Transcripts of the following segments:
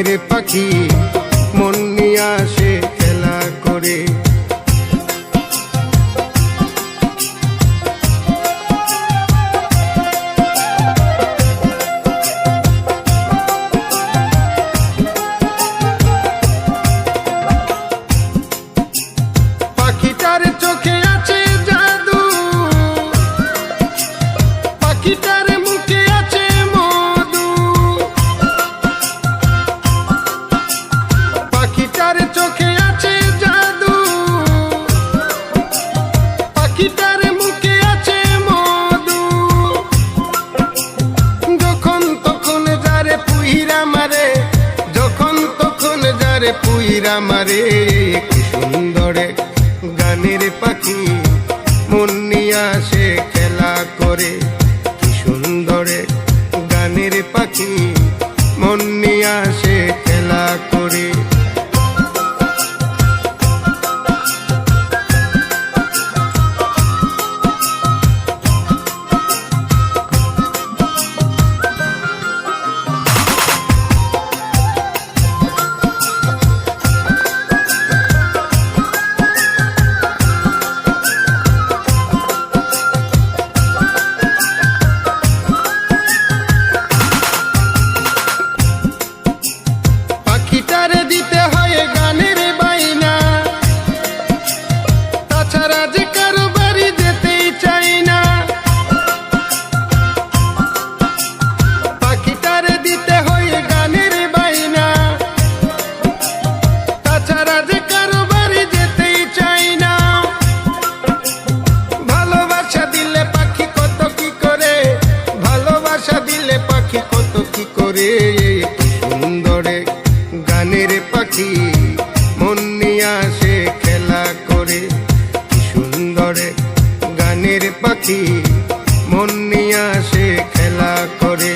গানের পাখি মন নিয়ে আসে খেলা করে। পাখিটার চোখে আছে জাদু, পাখিটার মুখে আছে মধু, পাখিটার চোখে আছে জাদু, পাখিটার মুখে আছে মধু। যখন তখন যারে পুইরা মারে, যখন তখন যারে পুইরা মারে, কি সুন্দরে গানের পাখি মন নিয়ে আসে খেলা করে। কি সুন্দরে গানের পাখি মন নিয়ে আসে খেলা করে। পাখিটারে দিতে হয় গানের বাইনা, তাছাড়া যে কারো বাড়ি যেতেই চাই না। পাখিটারে দিতে হয় গানের বাইনা, তাছাড়া যে কারো বাড়ি যেতেই চাই না। ভালোবাসা দিলে পাখি কত কি করে, ভালোবাসা দিলে পাখি কত কি করে। সুন্দরে গানের পাখি মন নিয়ে আসে খেলা করে। কি সুন্দরে গানের পাখি মন নিয়ে আসে খেলা করে।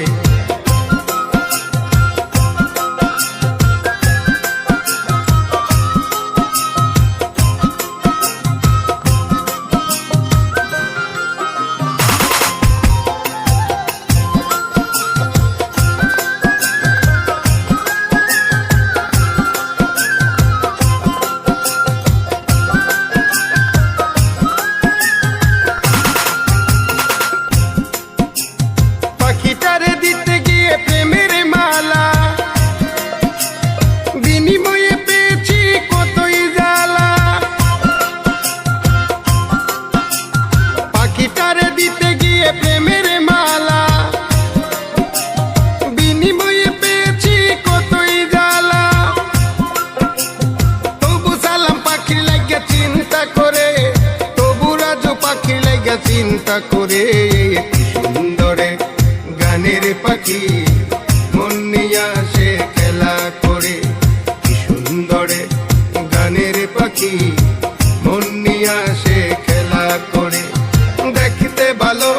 পাখিটারে দিতে গিয়ে প্রেমের মালা, বিনিময়ে পেয়েছি কতই জ্বালা। পাখিটারে দিতে গিয়ে প্রেমের মালা, বিনিময়ে পেয়েছি কতই জ্বালা। তবু সালাম পাখির লাগিয়া চিন্তা করে, তবু রাজু পাখির লাগিয়া চিন্তা করে। কি সুন্দরে গানের পাখি মন নিয়ে আসে খেলা করে। কি সুন্দরে গানের পাখি মন নিয়ে আসে খেলা করে। দেখতে ভালো